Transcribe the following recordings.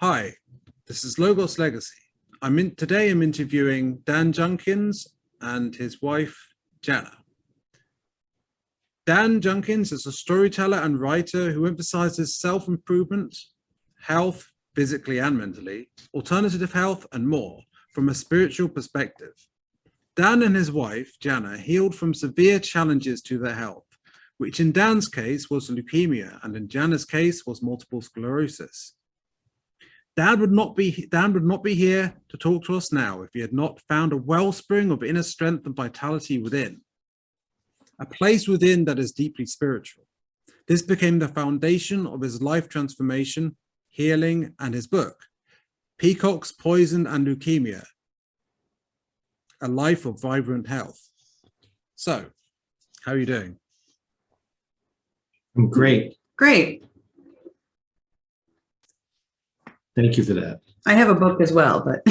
Hi, this is Logos Legacy. Today I'm interviewing Dan Junkins and his wife, Jana. Dan Junkins is a storyteller and writer who emphasizes self-improvement, health, physically and mentally, alternative health, and more from a spiritual perspective. Dan and his wife, Jana, healed from severe challenges to their health, which in Dan's case was leukemia and in Jana's case was multiple sclerosis. Dan would not be here to talk to us now if he had not found a wellspring of inner strength and vitality within, a place within that is deeply spiritual. This became the foundation of his life transformation, healing, and his book, Peacock's Poison and Leukemia, A Life of Vibrant Health. So, how are you doing? I'm great. Great. Thank you for that. I have a book as well, but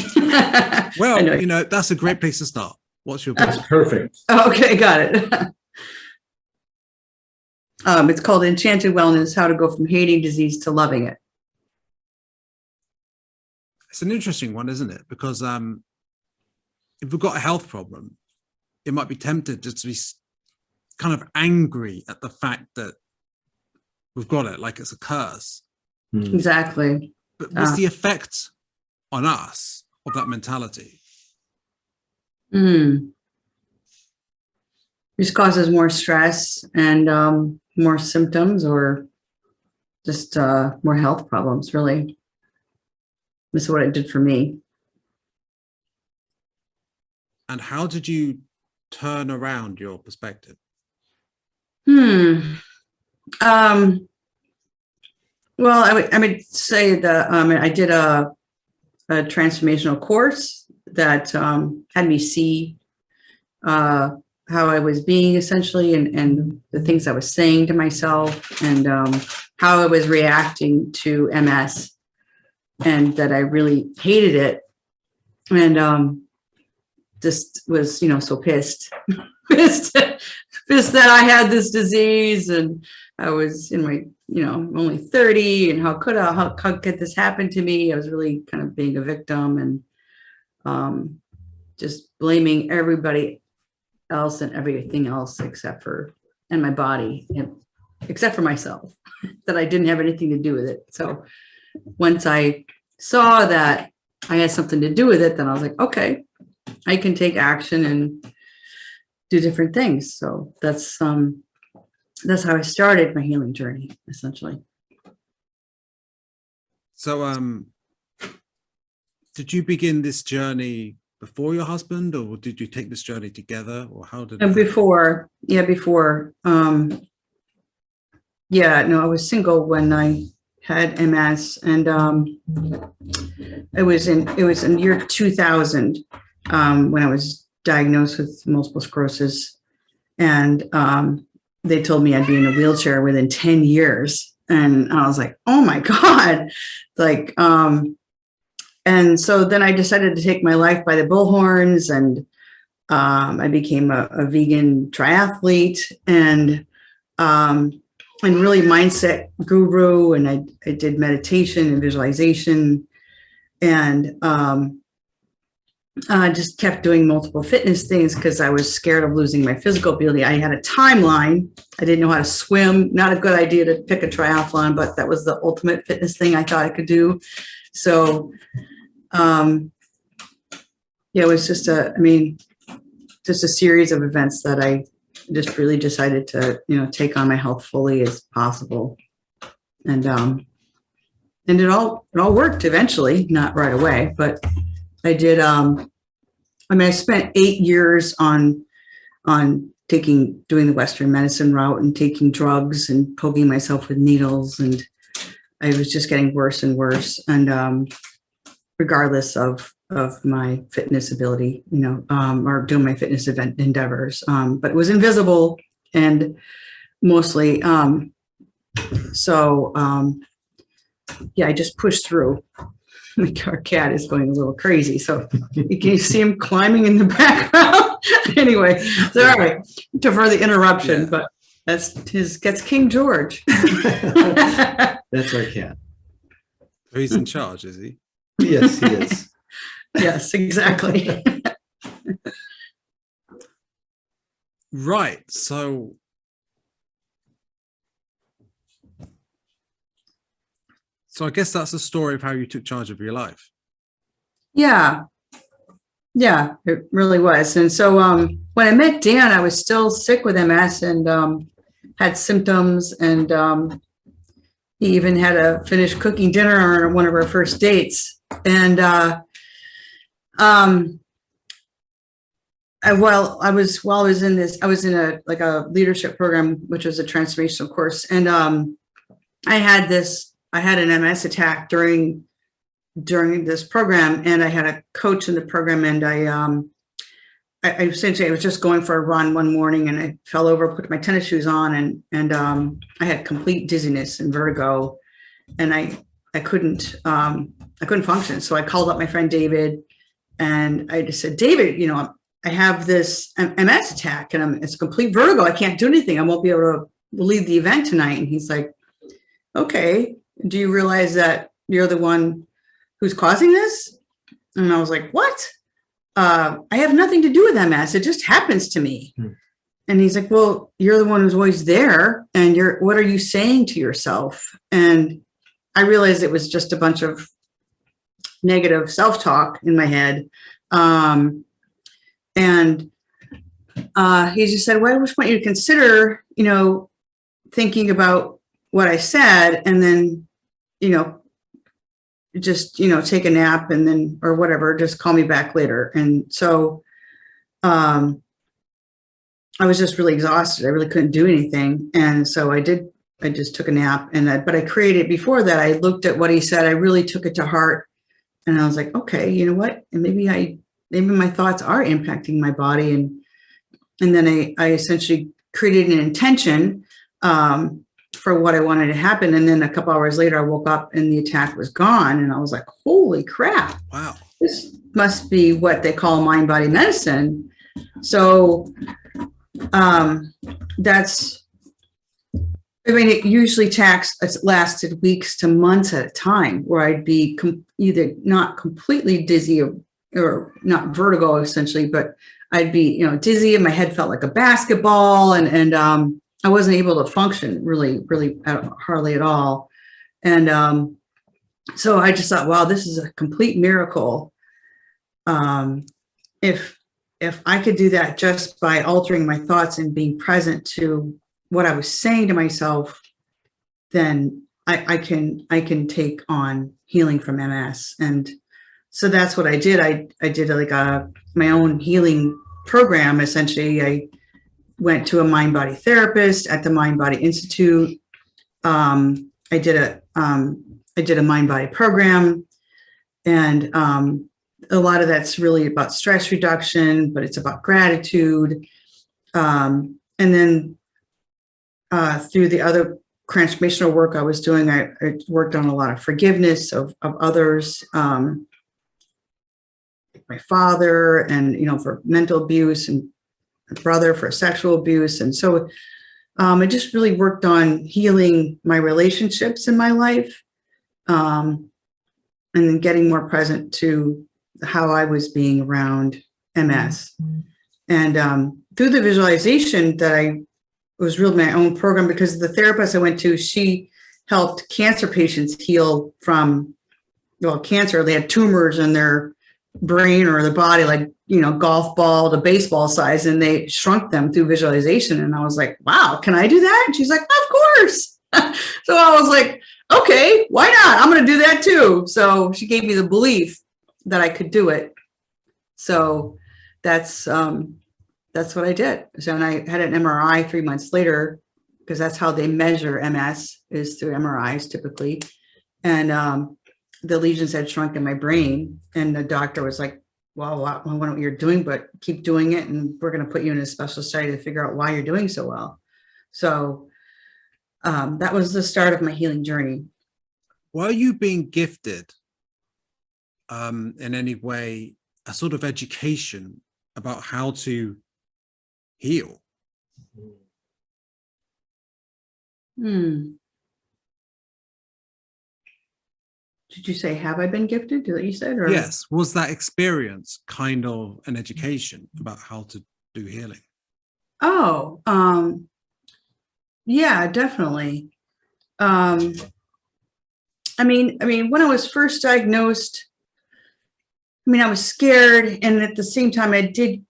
well, that's a great place to start. What's your book? That's perfect. Okay, got it. It's called Enchanted Wellness: How to Go from Hating Disease to Loving It. It's an interesting one, isn't it? Because if we've got a health problem, it might be tempted to be kind of angry at the fact that we've got it, like it's a curse. Exactly. But what's the effect on us of that mentality? Just causes more stress and more symptoms, or just more health problems, really. This is what it did for me. And how did you turn around your perspective? Well, I would say that I did a transformational course that had me see how I was being, essentially, and the things I was saying to myself, and how I was reacting to MS, and that I really hated it, and just was, so pissed, pissed that I had this disease, and I was in my, only 30, and how could this happen to me? I was really kind of being a victim, and just blaming everybody else and everything else except for my body, except for myself, that I didn't have anything to do with it. So once I saw that I had something to do with it, then I was like, okay, I can take action and do different things. So that's how I started my healing journey, essentially. So, did you begin this journey before your husband, or did you take this journey together, or how did it before. I was single when I had MS, and it was in year 2000 when I was diagnosed with multiple sclerosis, and they told me I'd be in a wheelchair within 10 years. And I was like, oh my God. And so then I decided to take my life by the bullhorns, and I became a vegan triathlete, and really mindset guru. And I did meditation and visualization, and I just kept doing multiple fitness things because I was scared of losing my physical ability. I had a timeline. I didn't know how to swim. Not a good idea to pick a triathlon, but that was the ultimate fitness thing I thought I could do. So, it was just a series of events that I just really decided to, take on my health fully as possible. And it all worked eventually, not right away, but I did. I spent 8 years on doing the Western medicine route and taking drugs and poking myself with needles, and I was just getting worse and worse. And regardless of my fitness ability, or doing my fitness event endeavors, but it was invisible and mostly. I just pushed through. Our cat is going a little crazy, so you can see him climbing in the background. Anyway, sorry for the interruption, but that's King George. That's our cat. He's in charge, is he? Yes, he is. Yes, exactly. Right. So I guess that's the story of how you took charge of your life. Yeah. Yeah, it really was. And so when I met Dan, I was still sick with MS and had symptoms. And he even had to finish cooking dinner on one of our first dates. And I was in a leadership program, which was a transformational course. And I had an MS attack during this program, and I had a coach in the program, and I essentially, I was just going for a run one morning and I fell over, put my tennis shoes on, and I had complete dizziness and vertigo, and I couldn't function. So I called up my friend David, and I just said, David, I have this MS attack and it's complete vertigo. I can't do anything. I won't be able to lead the event tonight. And he's like, okay, do you realize that you're the one who's causing this? And I was like, what? I have nothing to do with MS. It just happens to me. And he's like, well, you're the one who's always there. And what are you saying to yourself? And I realized it was just a bunch of negative self-talk in my head. And he just said, well, I just want you to consider, thinking about what I said, and then, just, take a nap and then, or whatever, just call me back later. And so I was just really exhausted. I really couldn't do anything. And so I just took a nap, but I created, before that, I looked at what he said. I really took it to heart, and I was like, okay, you know what? And maybe my thoughts are impacting my body. And then I essentially created an intention for what I wanted to happen. And then a couple hours later, I woke up and the attack was gone. And I was like, holy crap. Wow. This must be what they call mind-body medicine. So it usually lasted weeks to months at a time, where I'd be either not completely dizzy or not vertigo essentially, but I'd be, dizzy, and my head felt like a basketball, and I wasn't able to function really hardly at all. And so I just thought, wow, this is a complete miracle. If I could do that just by altering my thoughts and being present to what I was saying to myself, then I can take on healing from MS. And so that's what I did. I did my own healing program. Essentially, I went to a mind-body therapist at the Mind-Body Institute. I did a mind-body program, and a lot of that's really about stress reduction, but it's about gratitude. And then through the other transformational work I was doing, I worked on a lot of forgiveness of others, my father, and, for mental abuse, and my brother for sexual abuse. And so I just really worked on healing my relationships in my life, and then getting more present to how I was being around MS. And through the visualization that it was really my own program, because the therapist I went to, she helped cancer patients heal from, cancer. They had tumors in their brain or the body, like, golf ball to baseball size, and they shrunk them through visualization. And I was like, wow, can I do that? And she's like, of course. So I was like, okay, why not? I'm going to do that too. So she gave me the belief that I could do it. So that's what I did. So, and I had an MRI 3 months later, because that's how they measure MS, is through MRIs typically. And the lesions had shrunk in my brain, and the doctor was like, well, I don't know what you're doing, but keep doing it, and we're going to put you in a special study to figure out why you're doing so well. So that was the start of my healing journey. Were you being gifted in any way a sort of education about how to heal? did you say, have I been gifted? Is that what you said? Or? Yes. Was that experience kind of an education about how to do healing? Oh, yeah, definitely. I mean, when I was first diagnosed, I mean, I was scared, and at the same time, I did,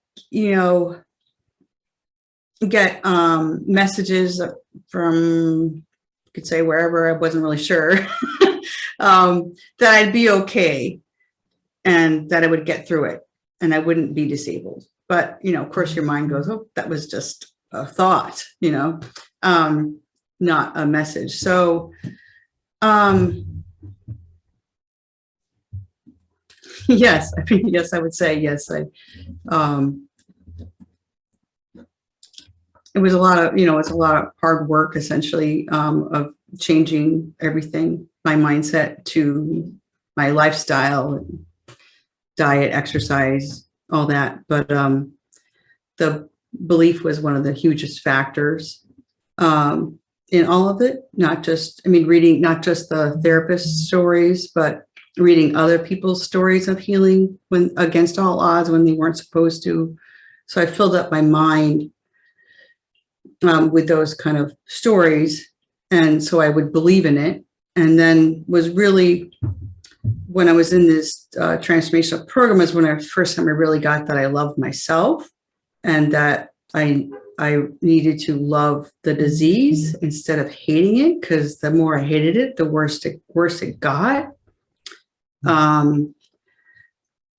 get messages from, you could say wherever, I wasn't really sure, that I'd be okay and that I would get through it and I wouldn't be disabled. But, of course, your mind goes, oh, that was just a thought, not a message. So, yes, I mean, yes, I would say yes. It was a lot of, it's a lot of hard work, essentially, of changing everything, my mindset to my lifestyle, diet, exercise, all that. But the belief was one of the hugest factors in all of it. Not just, reading, not just the therapist stories, but reading other people's stories of healing when against all odds when they weren't supposed to. So I filled up my mind with those kind of stories. And so I would believe in it. And then was really, when I was in this transformational program, is when first time I really got that I loved myself and that I needed to love the disease instead of hating it, because the more I hated it, the worse it got.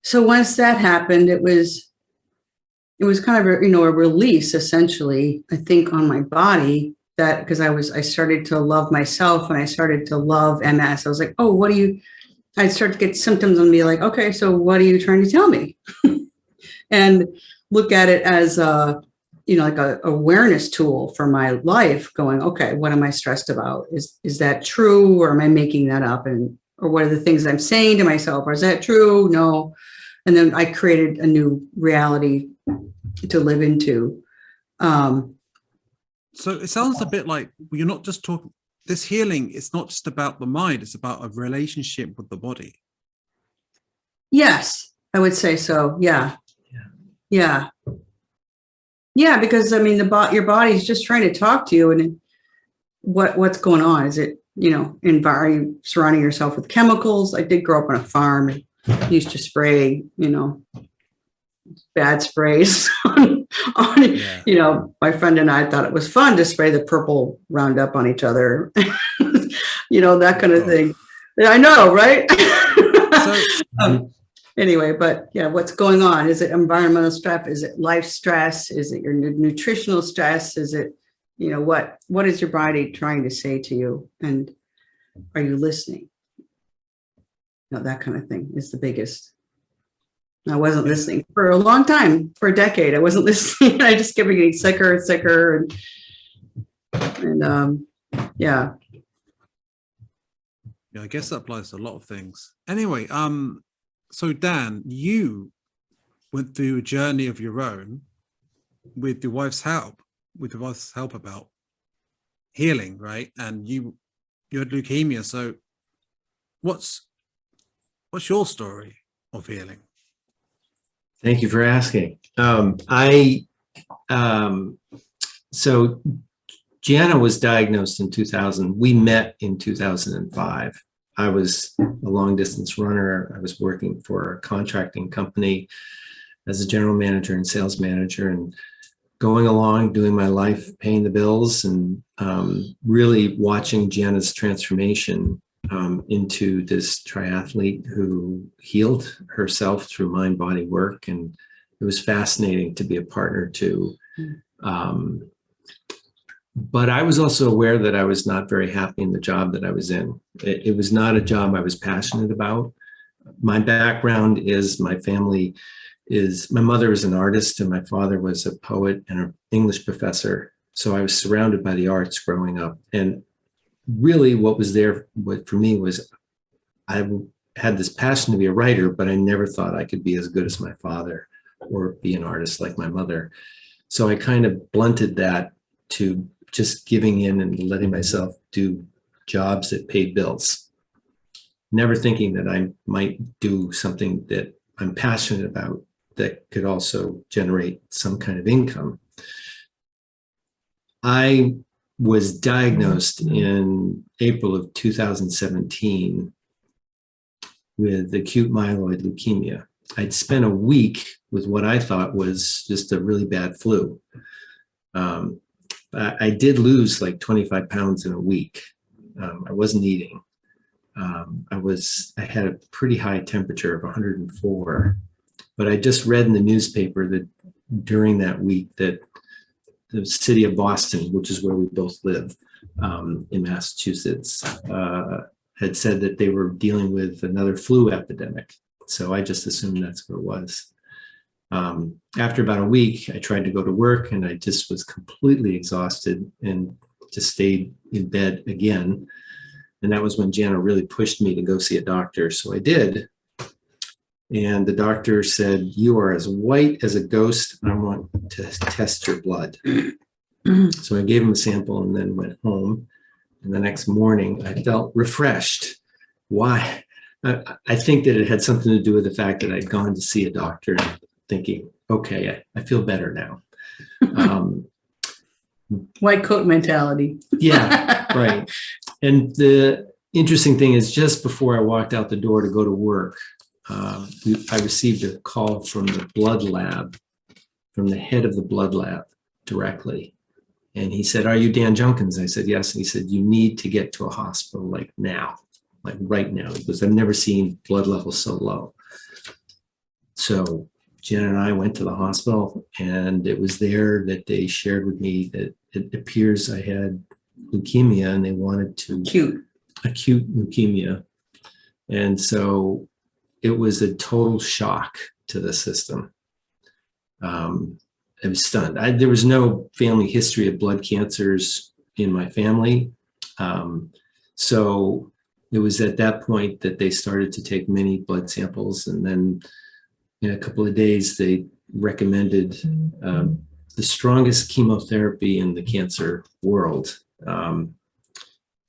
So once that happened, it was kind of a release, essentially, I think, on my body, that because I started to love myself and I started to love MS. I was like, oh, I'd start to get symptoms and be like, okay, so what are you trying to tell me? And look at it as like a awareness tool for my life, going, okay, what am I stressed about? Is that true, or am I making that up? Or what are the things I'm saying to myself? Or is that true? No. And then I created a new reality to live into. So it sounds a bit like you're not just talking, this healing, it's not just about the mind, it's about a relationship with the body. Yes, I would say so. Yeah. Because your body's just trying to talk to you, and what's going on? Is it, are you surrounding yourself with chemicals? I did grow up on a farm and used to spray, bad sprays on my friend and I thought it was fun to spray the purple Roundup on each other, that kind of thing. I know, right? Anyway, but yeah, what's going on? Is it environmental stress? Is it life stress? Is it your nutritional stress? Is it, what is your body trying to say to you? And are you listening? That kind of thing is the biggest. I wasn't listening for a long time, for a decade. I wasn't listening. I just kept getting sicker and sicker. And yeah. Yeah, I guess that applies to a lot of things. Anyway, so Dan, you went through a journey of your own with your wife's help, about healing, right? And you had leukemia. So what's your story of healing? Thank you for asking. So Jana was diagnosed in 2000. We met in 2005. I was a long distance runner. I was working for a contracting company as a general manager and sales manager, and going along, doing my life, paying the bills, and really watching Jana's transformation into this triathlete who healed herself through mind body work. And it was fascinating to be a partner to. But I was also aware that I was not very happy in the job that I was in. It was not a job I was passionate about. My background is, my mother is an artist and my father was a poet and an English professor. So I was surrounded by the arts growing up. And really what for me was, I had this passion to be a writer, but I never thought I could be as good as my father or be an artist like my mother. So I kind of blunted that to just giving in and letting myself do jobs that paid bills. never thinking that I might do something that I'm passionate about that could also generate some kind of income. I was diagnosed in April of 2017 with acute myeloid leukemia. I'd spent a week with what I thought was just a really bad flu. I did lose like 25 pounds in a week. I wasn't eating. I had a pretty high temperature of 104, but I just read in the newspaper that during that week that the city of Boston, which is where we both live, in Massachusetts, had said that they were dealing with another flu epidemic. So I just assumed that's what it was. After about a week, I tried to go to work and I just was completely exhausted and just stayed in bed again. And that was when Jana really pushed me to go see a doctor. So I did. And the doctor said, "You are as white as a ghost. I want to test your blood." So I gave him a sample and then went home. And the next morning, I felt refreshed. Why? I think that it had something to do with the fact that I'd gone to see a doctor thinking, okay, I feel better now. White coat mentality. Yeah, right. And the interesting thing is just before I walked out the door to go to work, I received a call from the blood lab, from the head of the blood lab directly. And he said, "Are you Dan Junkins?" I said, "Yes." And he said, "You need to get to a hospital like now, like right now," because I've never seen blood levels so low. So Jen and I went to the hospital, and it was there that they shared with me that it appears I had leukemia, and they wanted to acute leukemia. And so it was a total shock to the system. I was stunned. There was no family history of blood cancers in my family. So it was at that point that they started to take many blood samples. And then in a couple of days, they recommended the strongest chemotherapy in the cancer world.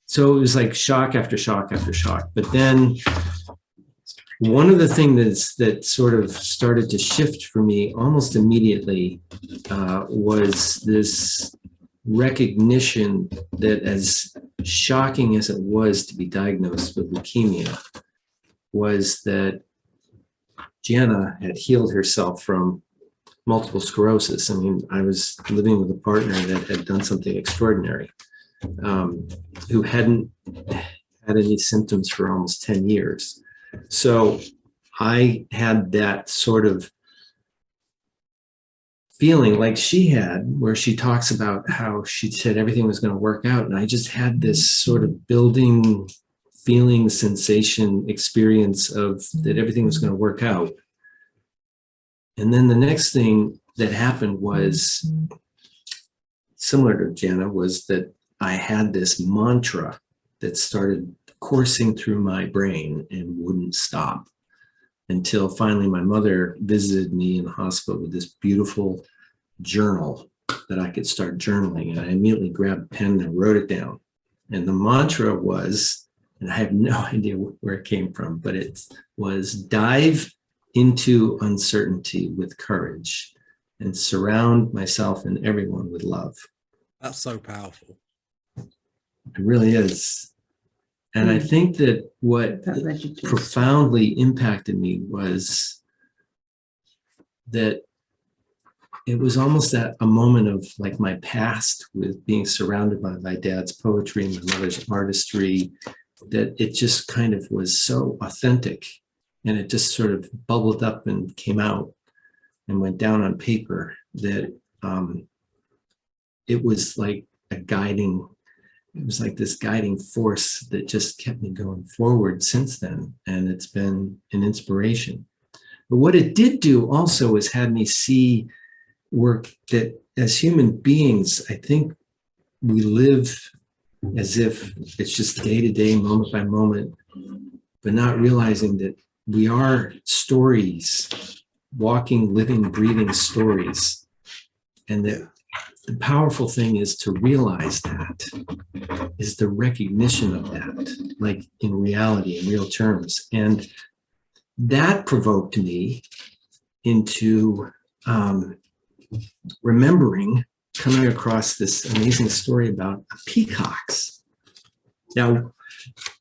So it was like shock after shock after shock. But then one of the things that sort of started to shift for me almost immediately was this recognition that, as shocking as it was to be diagnosed with leukemia, was that Jana had healed herself from multiple sclerosis. I mean, I was living with a partner that had done something extraordinary, who hadn't had any symptoms for almost 10 years. So I had that sort of feeling like she had, where she talks about how she said everything was going to work out. And I just had this sort of building feeling, sensation, experience of that everything was going to work out. And then the next thing that happened was similar to Jana, was that I had this mantra that started coursing through my brain and wouldn't stop until finally my mother visited me in the hospital with this beautiful journal that I could start journaling. And I immediately grabbed a pen and wrote it down. And the mantra was, and I have no idea where it came from, but it was, dive into uncertainty with courage and surround myself and everyone with love. That's so powerful. It really is. And I think that what profoundly impacted me was that it was almost a moment of like my past with being surrounded by my dad's poetry and my mother's artistry, that it just kind of was so authentic, and it just sort of bubbled up and came out and went down on paper, that it was like it was like this guiding force that just kept me going forward since then. And it's been an inspiration. But what it did do also is had me see work that as human beings, I think we live as if it's just day to day, moment by moment, but not realizing that we are stories, walking, living, breathing stories. And that the powerful thing is to realize that, is the recognition of that, like in reality, in real terms. And that provoked me into coming across this amazing story about peacocks. Now,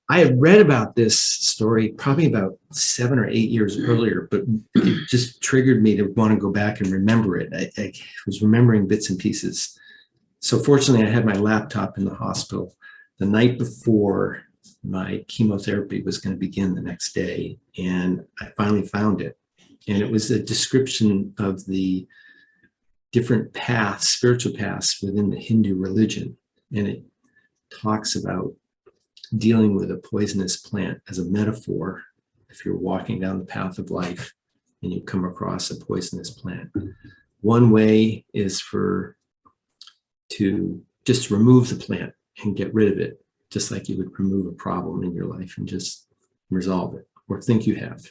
I had read about this story probably about 7 or 8 years earlier, but it just triggered me to want to go back and remember it. I was remembering bits and pieces. So fortunately, I had my laptop in the hospital the night before my chemotherapy was going to begin the next day, and I finally found it. And it was a description of the different paths, spiritual paths within the Hindu religion. And it talks about dealing with a poisonous plant as a metaphor. If you're walking down the path of life and you come across a poisonous plant, one way is to just remove the plant and get rid of it, just like you would remove a problem in your life and just resolve it, or think you have.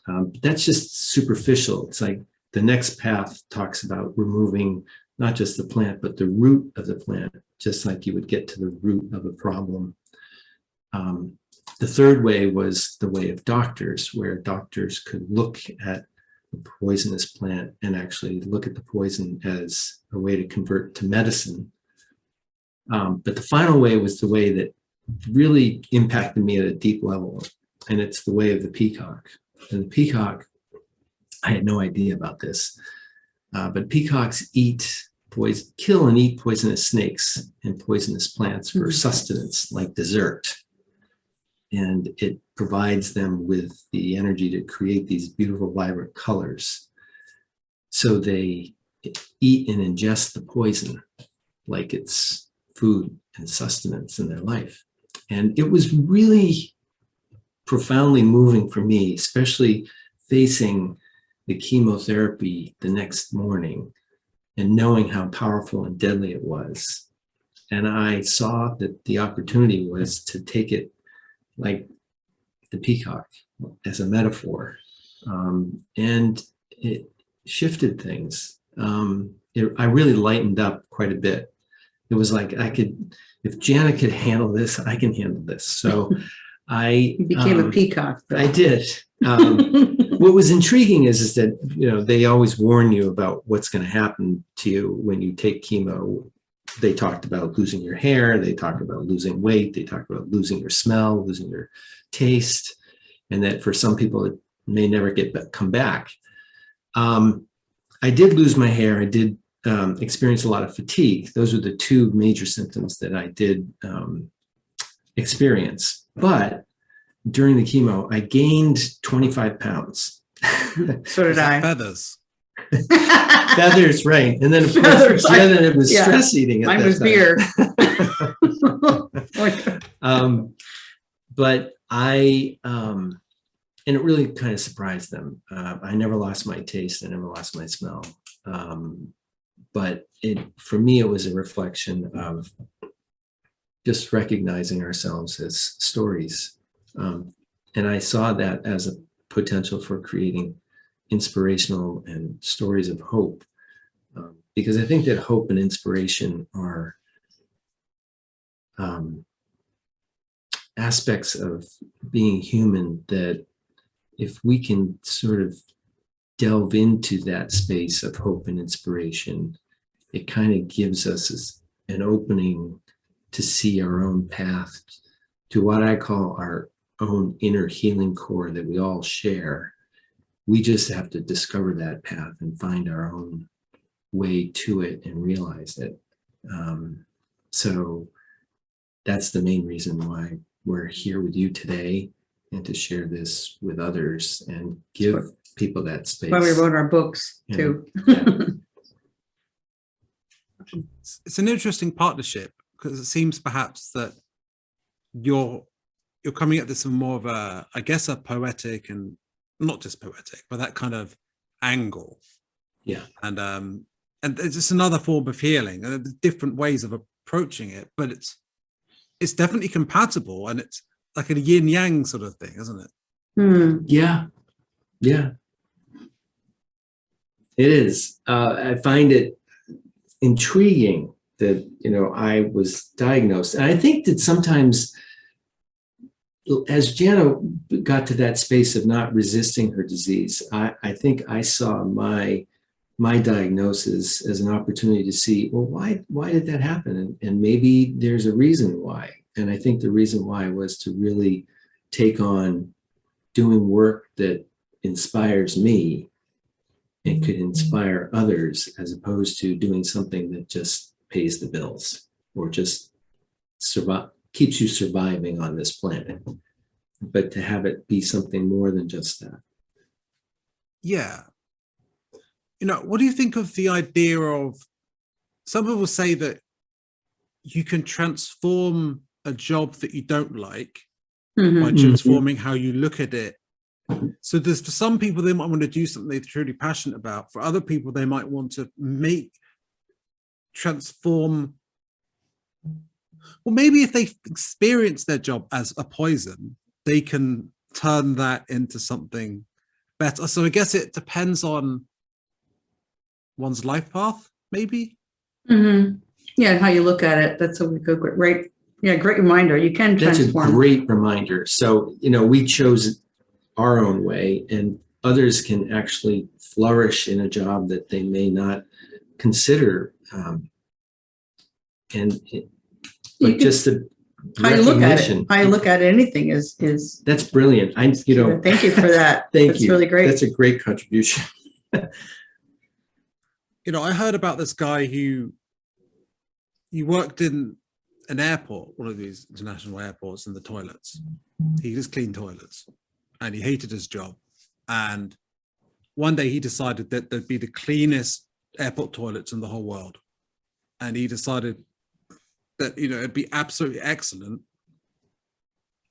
But that's just superficial. It's like the next path talks about removing not just the plant, but the root of the plant, just like you would get to the root of a problem. The third way was the way of doctors, where doctors could look at the poisonous plant and actually look at the poison as a way to convert to medicine. But the final way was the way that really impacted me at a deep level, and it's the way of the peacock. And the peacock, I had no idea about this, but peacocks kill and eat poisonous snakes and poisonous plants for sustenance, like dessert. And it provides them with the energy to create these beautiful, vibrant colors. So they eat and ingest the poison like it's food and sustenance in their life. And it was really profoundly moving for me, especially facing the chemotherapy the next morning and knowing how powerful and deadly it was. And I saw that the opportunity was to take it like the peacock as a metaphor. And it shifted things. I really lightened up quite a bit. It was like if Jana could handle this, I can handle this. So you became a peacock. I did. What was intriguing is that, they always warn you about what's going to happen to you when you take chemo. They talked about losing your hair. They talked about losing weight. They talked about losing your smell, losing your taste, and that for some people, it may never come back. I did lose my hair. I did experience a lot of fatigue. Those were the two major symptoms that I did experience. But during the chemo, I gained 25 pounds. So did I. Feathers. Feathers, right. And then, of course, then it was stress eating. Mine was beer. But and it really kind of surprised them. I never lost my taste. I never lost my smell. But for me, it was a reflection of just recognizing ourselves as stories. And I saw that as a potential for creating inspirational and stories of hope, because I think that hope and inspiration are aspects of being human that if we can sort of delve into that space of hope and inspiration, it kind of gives us an opening to see our own path to what I call our own inner healing core that we all share. We just have to discover that path and find our own way to it and realize it. So that's the main reason why we're here with you today, and to share this with others and give people that space. Why we wrote our books too. It's an interesting partnership, because it seems perhaps that you're coming at this from more of a poetic, and not just poetic, but that kind of angle. Yeah. And it's just another form of healing, and there's different ways of approaching it, but it's definitely compatible, and it's like a yin yang sort of thing, isn't it? Yeah. It is. I find it intriguing that, I was diagnosed. And I think that sometimes as Jana got to that space of not resisting her disease, I think I saw my diagnosis as an opportunity to see, well, why did that happen? And maybe there's a reason why. And I think the reason why was to really take on doing work that inspires me and could inspire others, as opposed to doing something that just pays the bills or just keeps you surviving on this planet, but to have it be something more than just that. Yeah. What do you think of the idea of, some people say that you can transform a job that you don't like by transforming how you look at it. So for some people, they might want to do something they're truly passionate about. For other people, they might want to transform, or maybe if they experience their job as a poison, they can turn that into something better. So I guess it depends on one's life path, maybe. Yeah, how you look at it. That's a good, great reminder. You can transform. That's a great reminder. So, we chose our own way, and others can actually flourish in a job that they may not consider. But just the how you look at it, anything is that's brilliant. Thank you for that. That's really great. That's a great contribution. I heard about this guy who worked in an airport, one of these international airports, in the toilets. He just cleaned toilets, and he hated his job. And one day he decided that there'd be the cleanest airport toilets in the whole world. And he decided that, it'd be absolutely excellent.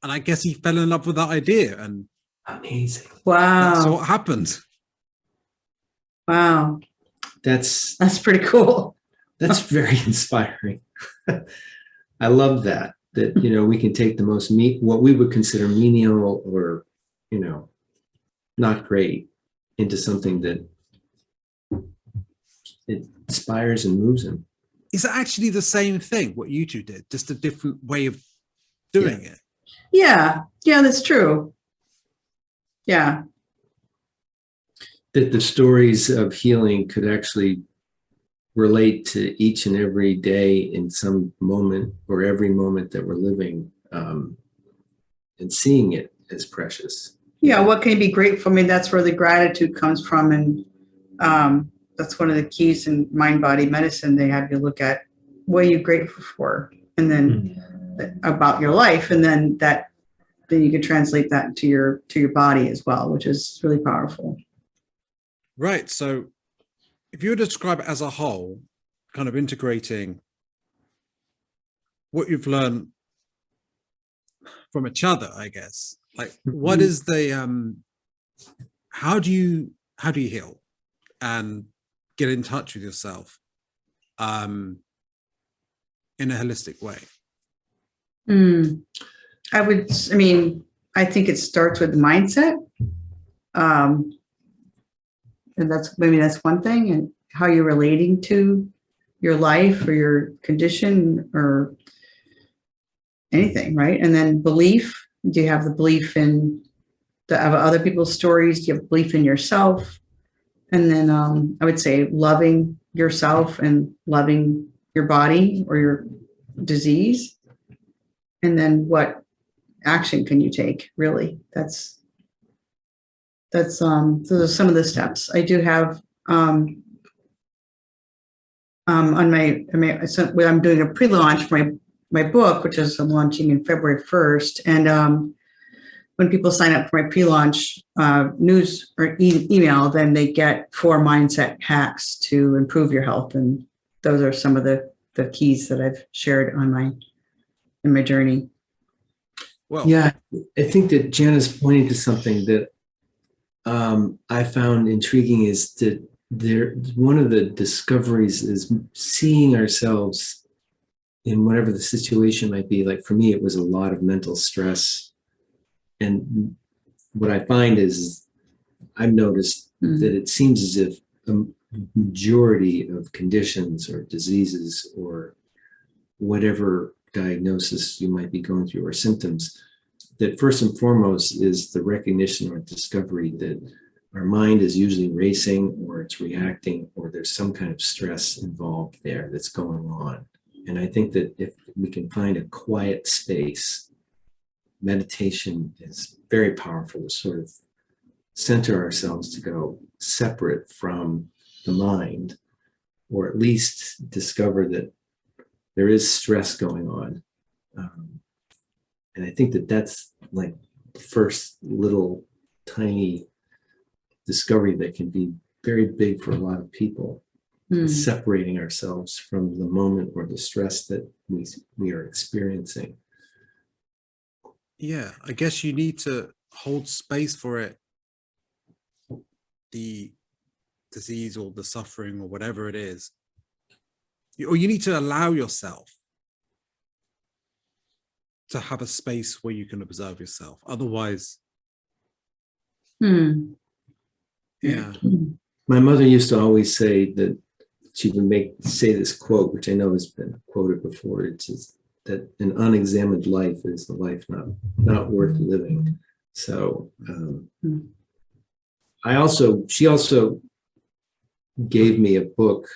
And I guess he fell in love with that idea. And amazing. Wow. That's what happened. Wow. That's pretty cool. That's very inspiring. I love that we can take the most what we would consider menial or, not great, into something that it inspires and moves him. Is it actually the same thing, what you two did, just a different way of doing it? Yeah, that's true. Yeah. That the stories of healing could actually relate to each and every day in some moment, or every moment that we're living, and seeing it as precious. Yeah, what can you be grateful? I mean, that's where the gratitude comes from. And that's one of the keys in mind-body medicine. They have you look at what are you grateful for, and then about your life, and then you can translate that to your body as well, which is really powerful. Right. So if you were to describe it as a whole, kind of integrating what you've learned from each other, I guess, like what is the how do you heal and get in touch with yourself in a holistic way? I think it starts with mindset. And that's one thing, and how you're relating to your life or your condition or anything, right? And then belief. Do you have the belief in of other people's stories? Do you have belief in yourself? And then I would say loving yourself and loving your body or your disease. And then what action can you take? Really, those are some of the steps. I do have on I'm doing a pre-launch for my book, which is launching in February 1st. And when people sign up for my pre-launch news or email, then they get 4 mindset hacks to improve your health. And those are some of the keys that I've shared in my journey. Well, yeah, I think that Jana's pointing to something that I found intriguing, is that one of the discoveries is seeing ourselves in whatever the situation might be. Like for me, it was a lot of mental stress. And what I find is I've noticed that it seems as if majority of conditions or diseases or whatever diagnosis you might be going through or symptoms, that first and foremost is the recognition or discovery that our mind is usually racing or it's reacting or there's some kind of stress involved there that's going on. And I think that if we can find a quiet space, meditation is very powerful to sort of center ourselves to go separate from the mind, or at least discover that there is stress going on. And I think that that's like the first little tiny discovery that can be very big for a lot of people, separating ourselves from the moment or the stress that we are experiencing. Yeah, I guess you need to hold space for it, the disease or the suffering or whatever it is. Or you need to allow yourself to have a space where you can observe yourself. Otherwise, yeah. My mother used to always say that she would say this quote, which I know has been quoted before. It's just that an unexamined life is a life not worth living. So she also gave me a book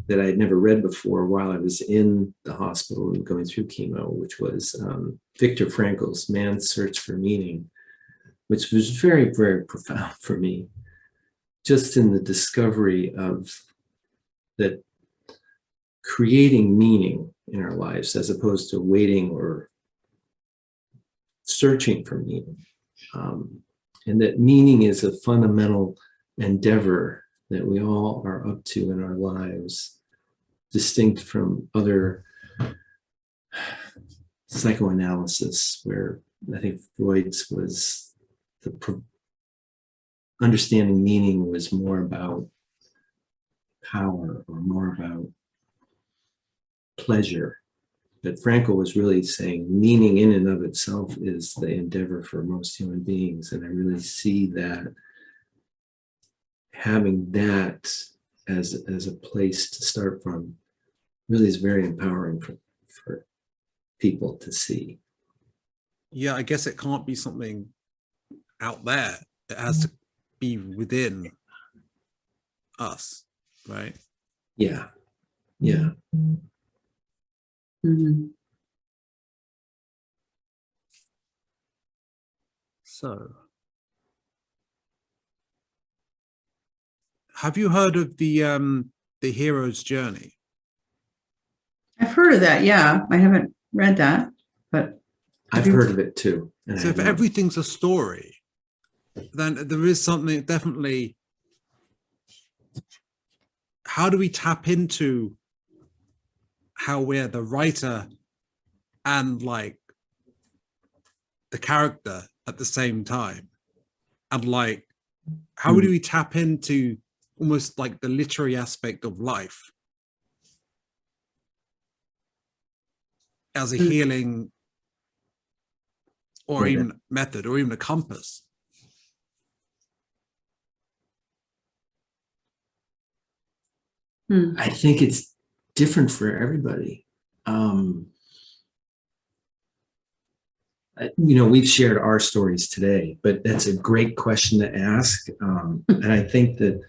that I had never read before while I was in the hospital and going through chemo, which was Viktor Frankel's Man's Search for Meaning, which was very, very profound for me, just in the discovery of that creating meaning in our lives as opposed to waiting or searching for meaning. And that meaning is a fundamental endeavor that we all are up to in our lives, distinct from other psychoanalysis, where I think Freud's was understanding meaning was more about power or more about pleasure. But Frankel was really saying meaning in and of itself is the endeavor for most human beings. And I really see that having that as a place to start from really is very empowering for people to see. Yeah, I guess it can't be something out there. It has to be within us, right? Yeah. Yeah. So, have you heard of the hero's journey? I've heard of that. Yeah, I haven't read that, but I've heard of it too. So if everything's a story, then there is something definitely. How do we tap into how we're the writer and like the character at the same time? And like, how do we tap into almost like the literary aspect of life as a healing or even method or even a compass? I think it's different for everybody. We've shared our stories today, but that's a great question to ask. And I think that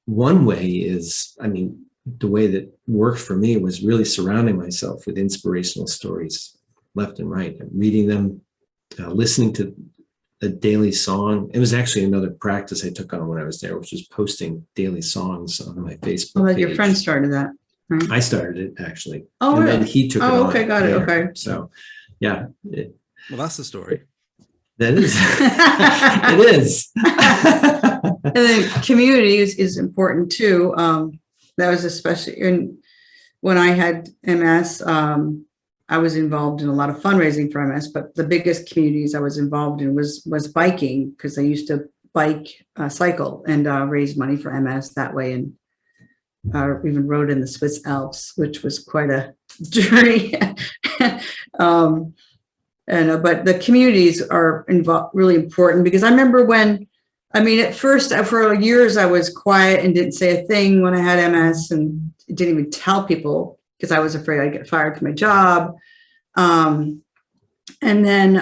one way is, the way that worked for me was really surrounding myself with inspirational stories left and right, reading them, listening to a daily song. It was actually another practice I took on when I was there, which was posting daily songs on my Facebook page. Your friend started that, right? I started it actually. Oh, and really? Then he took it on. Oh, okay, got it. Okay. So, yeah. Well, that's the story. That is. It is. And then community is important too. That was especially when I had MS. I was involved in a lot of fundraising for MS, but the biggest communities I was involved in was biking, because I used to cycle and raise money for MS that way, and even rode in the Swiss Alps, which was quite a journey. But the communities are really important, because I remember when I mean, at first, for years, I was quiet and didn't say a thing when I had MS, and didn't even tell people because I was afraid I'd get fired from my job. And then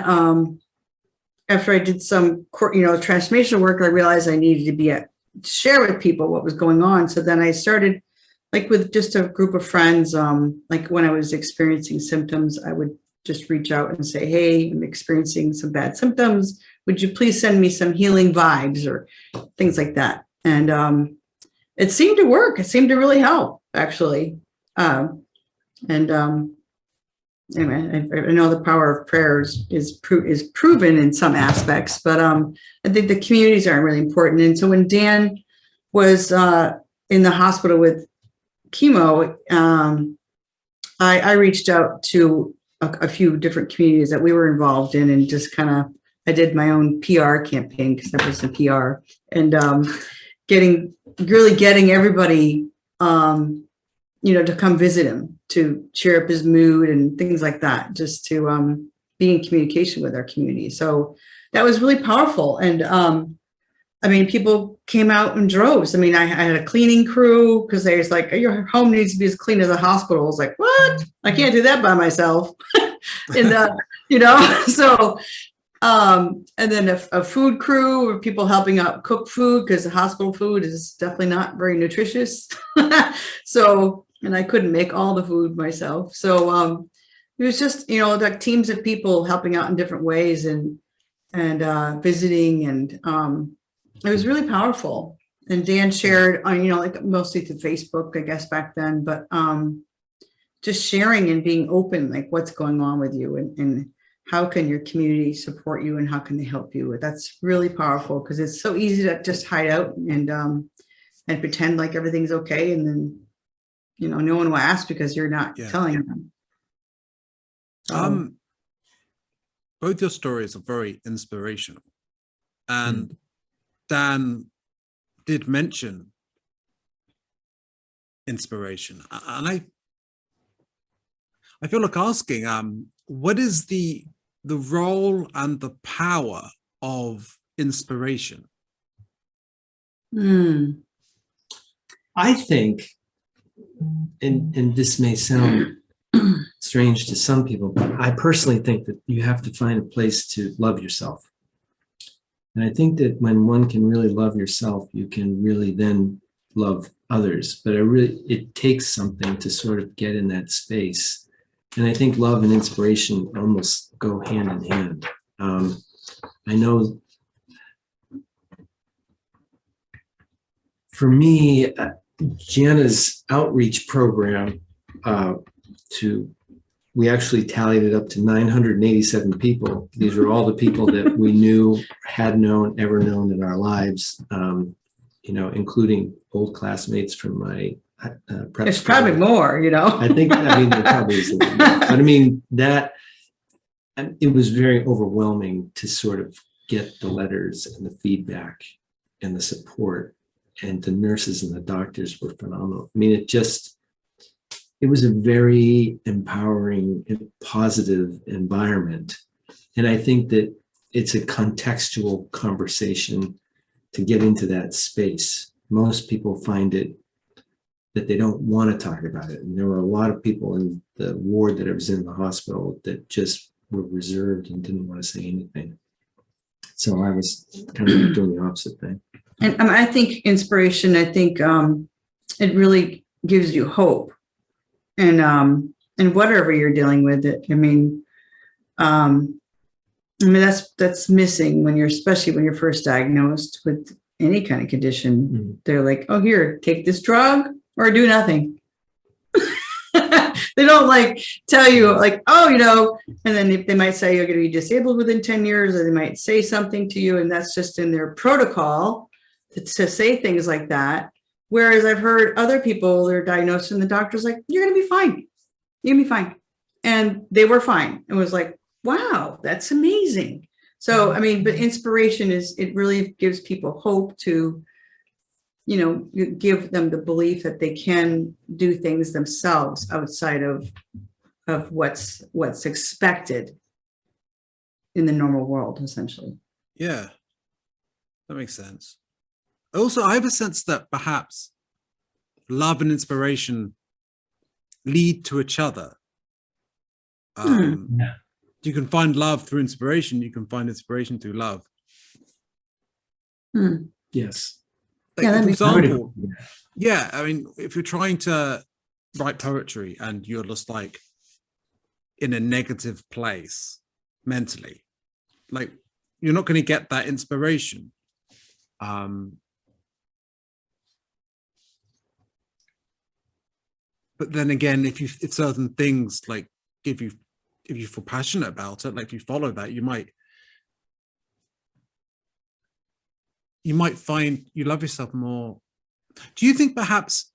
after I did some, transformational work, I realized I needed to share with people what was going on. So then I started, like, with just a group of friends. Like when I was experiencing symptoms, I would just reach out and say, "Hey, I'm experiencing some bad symptoms. Would you please send me some healing vibes," or things like that. And it seemed to work. It seemed to really help, actually. Anyway, I know the power of prayers is proven in some aspects, but I think the communities are really important. And so when Dan was in the hospital with chemo, I reached out to a few different communities that we were involved in, and just kind of, I did my own PR campaign because I was in PR, and getting everybody, to come visit him, to cheer up his mood and things like that, just to be in communication with our community. So that was really powerful. And I mean, people came out in droves. I mean, I had a cleaning crew because they was like, "Your home needs to be as clean as a hospital." I was like, "What? I can't do that by myself." And so and then a food crew, or people helping out cook food, because the hospital food is definitely not very nutritious. So, and I couldn't make all the food myself. So it was just, like teams of people helping out in different ways, and visiting, and it was really powerful. And Dan shared on, like mostly through Facebook, I guess, back then, but just sharing and being open, like what's going on with you, and how can your community support you, and how can they help you? That's really powerful, because it's so easy to just hide out and pretend like everything's okay, and then no one will ask because you're not telling them. Both your stories are very inspirational, and Dan did mention inspiration, and I feel like asking, what is the role and the power of inspiration? I think, and this may sound strange to some people, but I personally think that you have to find a place to love yourself. And I think that when one can really love yourself, you can really then love others. But it takes something to sort of get in that space. And I think love and inspiration almost go hand in hand. I know for me, Jana's outreach program, we actually tallied it up to 987 people. These are all the people that we knew, had known, ever known in our lives, including old classmates from my prep. There's probably more, I think, there probably is a lot more. But I mean, it was very overwhelming to sort of get the letters and the feedback and the support, and the nurses and the doctors were phenomenal. I mean, it was a very empowering and positive environment. And I think that it's a contextual conversation to get into that space. Most people find it that they don't want to talk about it. And there were a lot of people in the ward that I was in the hospital that just were reserved and didn't want to say anything. So I was kind of doing the opposite thing. And I think inspiration, it really gives you hope. And whatever you're dealing with it, that's missing especially when you're first diagnosed with any kind of condition. Mm-hmm. They're like, "Oh, here, take this drug or do nothing." They don't tell you and then they might say you're going to be disabled within 10 years, or they might say something to you, and that's just in their protocol to say things like that. Whereas I've heard other people, they're diagnosed and the doctor's like, "You're going to be fine. You're going to be fine." And they were fine. It was like, wow, that's amazing. So, but inspiration it really gives people hope to, give them the belief that they can do things themselves outside of what's expected in the normal world, essentially. Yeah. That makes sense. Also, I have a sense that perhaps love and inspiration lead to each other. Yeah. You can find love through inspiration. You can find inspiration through love. Yes. Like, Yeah, that for makes example, yeah, I mean, if you're trying to write poetry and you're just like in a negative place mentally, like you're not going to get that inspiration. But then again, if certain things like if you feel passionate about it, like if you follow that, you might find you love yourself more. Do you think perhaps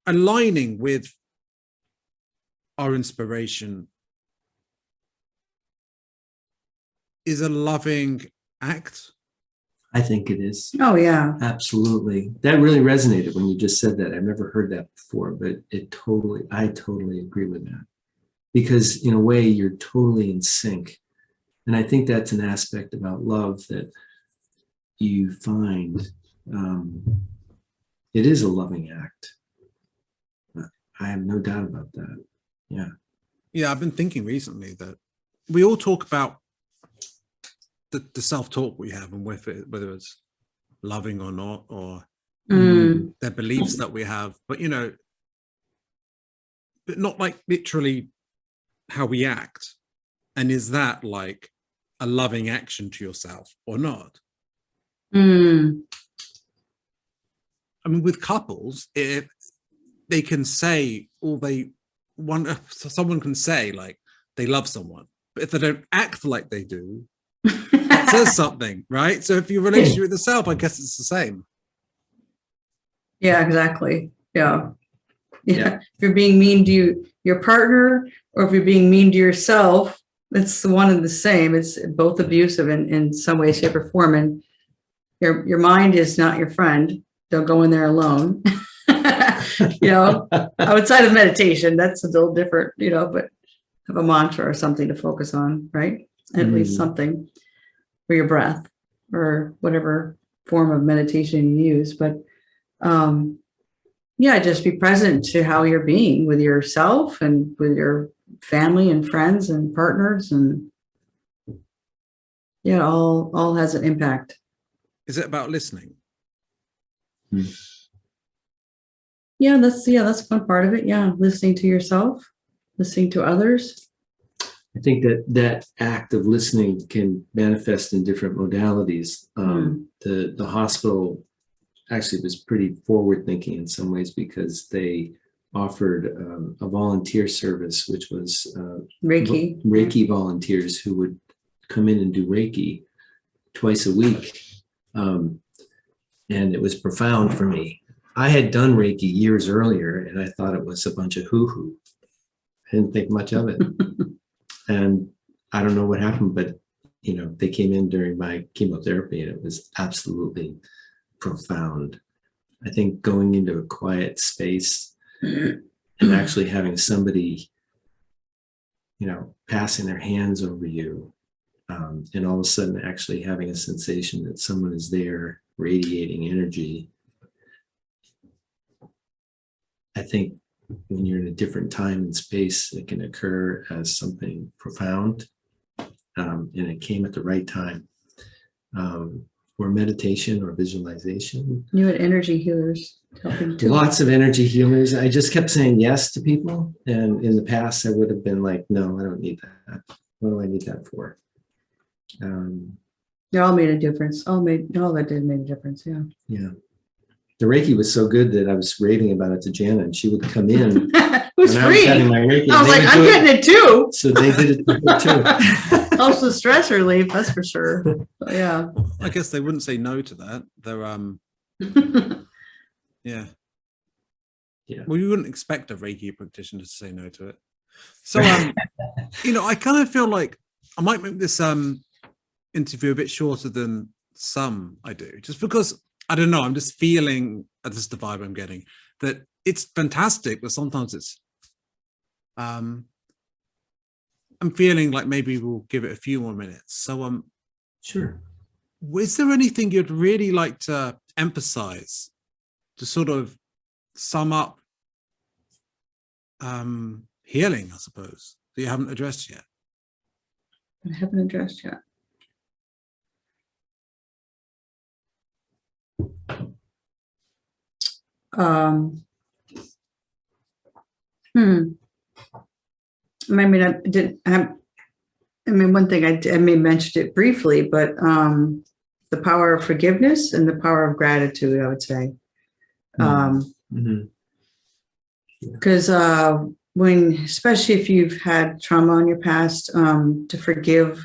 aligning with our inspiration is a loving act? I think it is. Oh, yeah. Absolutely. That really resonated when you just said that. I've never heard that before, but I totally agree with that. Because in a way, you're totally in sync. And I think that's an aspect about love that you find. It is a loving act. I have no doubt about that. Yeah. Yeah, I've been thinking recently that we all talk about the self-talk we have and whether it's loving or not, or their beliefs that we have, but but not like literally how we act. And is that like a loving action to yourself or not? I mean, with couples, they can say all they want. Someone can say like they love someone, but if they don't act like they do, it says something, right? So if your relationship with yourself, I guess it's the same. Yeah, exactly. Yeah. If you're being mean to your partner, or if you're being mean to yourself, it's the one and the same. It's both abusive in some way, shape, or form. And your mind is not your friend. Don't go in there alone. Outside of meditation, that's a little different, but have a mantra or something to focus on, right? At least something, for your breath or whatever form of meditation you use. But just be present to how you're being with yourself and with your family and friends and partners, and all has an impact. Is it about listening? Yeah, that's one part of it. Yeah, listening to yourself, listening to others. I think that act of listening can manifest in different modalities. The hospital actually was pretty forward thinking in some ways, because they offered a volunteer service, which was Reiki volunteers who would come in and do Reiki twice a week. And it was profound for me. I had done Reiki years earlier, and I thought it was a bunch of hoo-hoo. I didn't think much of it. And I don't know what happened, but they came in during my chemotherapy, and it was absolutely profound. I think going into a quiet space and actually having somebody, passing their hands over you, and all of a sudden actually having a sensation that someone is there radiating energy. I think when you're in a different time and space, it can occur as something profound, and it came at the right time. Or meditation or visualization. You had energy healers helping too. Lots of energy healers. I just kept saying yes to people. And in the past, I would have been like, no, I don't need that. What do I need that for? They all made a difference. All that did make a difference. Yeah. Yeah. The Reiki was so good that I was raving about it to Jana, and she would come in. It was free. I was, my Reiki, I was like, I'm getting it too. So they did it too. Helps with stress relief, that's for sure. So, yeah. I guess they wouldn't say no to that. They're yeah. Well, you wouldn't expect a Reiki practitioner to say no to it. So I kind of feel like I might make this interview a bit shorter than some I do, just because I don't know, I'm just feeling, this is the vibe I'm getting, that it's fantastic, but sometimes it's I'm feeling like maybe we'll give it a few more minutes. So sure. is there anything you'd really like to emphasize to sort of sum up healing, I suppose, that you haven't addressed yet? I haven't addressed yet. I mean, one thing I may mention it briefly, but the power of forgiveness and the power of gratitude, I would say. Because when, especially if you've had trauma in your past, to forgive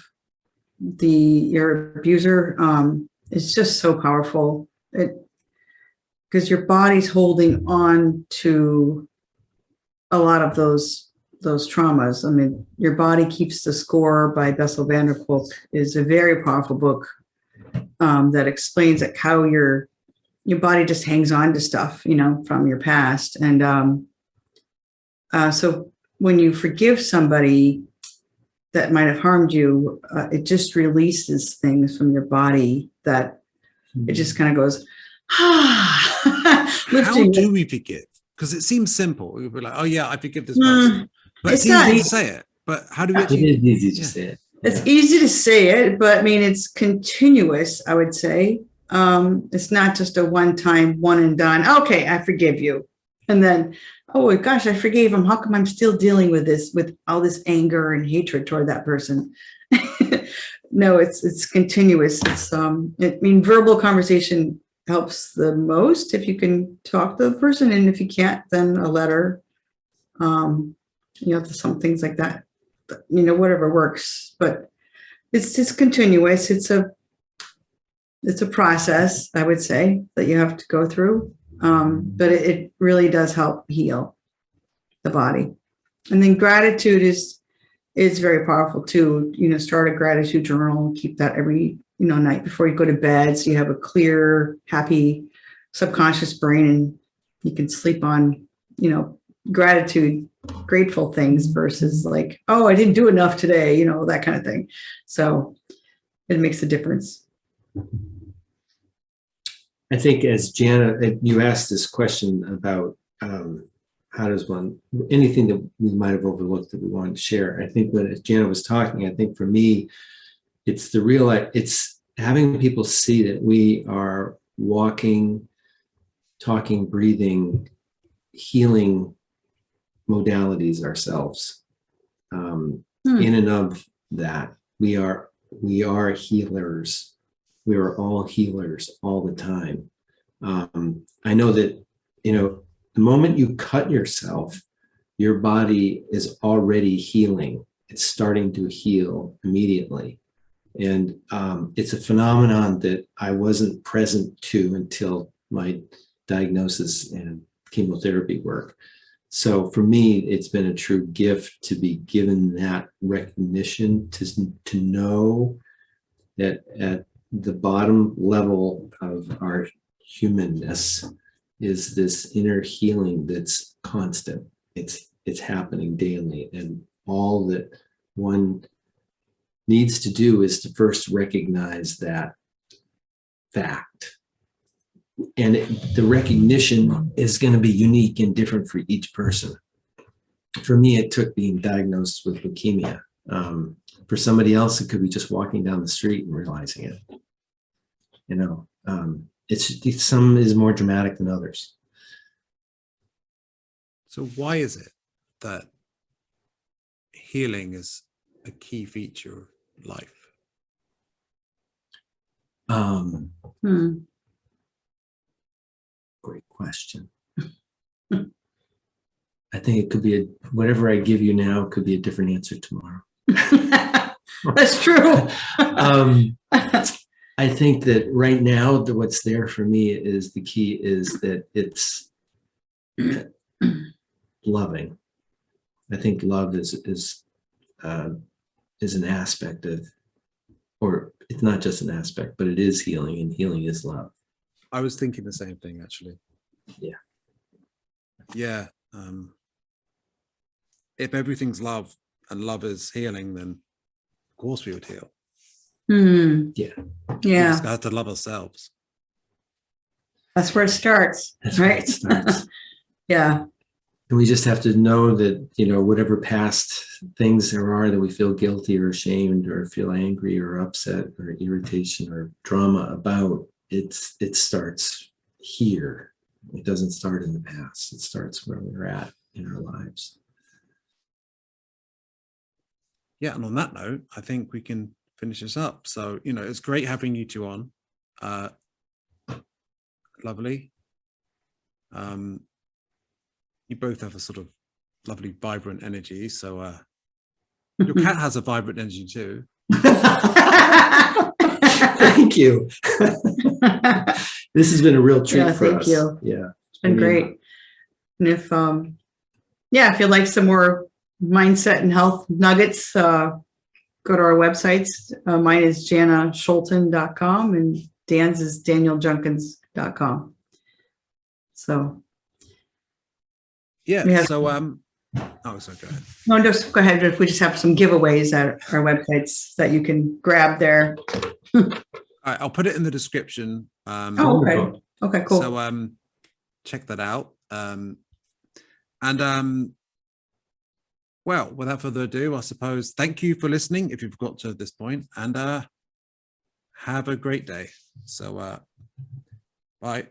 your abuser, it's just so powerful. Because your body's holding on to a lot of those traumas. I mean, Your Body Keeps the Score by Bessel van der Kolk is a very powerful book that explains like how your body just hangs on to stuff, from your past. And so when you forgive somebody that might have harmed you, it just releases things from your body that it just kind of goes, How do we forgive? Because it seems simple. We'd be like, oh yeah, I forgive this person. But it's easy to say it. But how do we actually? It is easy to say it. It's easy to say it, but I mean, it's continuous, I would say. It's not just a one-time, one and done. Okay, I forgive you. And then, oh gosh, I forgave him. How come I'm still dealing with this, with all this anger and hatred toward that person? No, it's continuous. Verbal conversation helps the most if you can talk to the person. And if you can't, then a letter, some things like that, whatever works. But it's just continuous. It's a process, I would say, that you have to go through. But it really does help heal the body. And then gratitude is very powerful too. Start a gratitude journal, keep that every, night before you go to bed. So you have a clear, happy subconscious brain and you can sleep on, gratitude, grateful things versus like, oh, I didn't do enough today, that kind of thing. So it makes a difference. I think as Jana, you asked this question about how does one, anything that we might have overlooked that we wanted to share. I think when Jana was talking, I think for me, it's it's having people see that we are walking, talking, breathing, healing modalities ourselves. In and of that, we are healers. We are all healers all the time. I know that, the moment you cut yourself, your body is already healing. It's starting to heal immediately. And it's a phenomenon that I wasn't present to until my diagnosis and chemotherapy work. So for me, it's been a true gift to be given that recognition, to know that at the bottom level of our humanness is this inner healing that's constant. It's happening daily. And all that one needs to do is to first recognize that fact. And the recognition is going to be unique and different for each person. For me, it took being diagnosed with leukemia. For somebody else, it could be just walking down the street and realizing it. Some is more dramatic than others. So why is it that healing is a key feature of life? Great question. I think it could be whatever I give you now could be a different answer tomorrow. That's true. I think that right now, what's there for me is the key is that it's loving. I think love is an aspect of, or it's not just an aspect, but it is healing, and healing is love. I was thinking the same thing, actually. Yeah. Yeah. If everything's love and love is healing, then of course we would heal. Hmm. Yeah. We Yeah. just got to love ourselves. That's where it starts. That's where right. it starts. Yeah. And we just have to know that, whatever past things there are that we feel guilty or ashamed or feel angry or upset or irritation or drama about, it starts here. It doesn't start in the past. It starts where we're at in our lives. Yeah, and on that note, I think we can finish this up. So, it's great having you two on. Lovely. You both have a sort of lovely, vibrant energy. So your cat has a vibrant energy too. Thank you. This has been a real treat for thank us. you. Yeah. It's been great. And if if you'd like some more mindset and health nuggets, go to our websites. Mine is janascholten.com and Dan's is danieljunkins.com. So Yeah. So sorry, go ahead. No, just go ahead. We just have some giveaways at our websites that you can grab there. All right, I'll put it in the description. Okay. Okay, cool. So check that out. Well, without further ado, I suppose, thank you for listening if you've got to this point, and have a great day. So bye.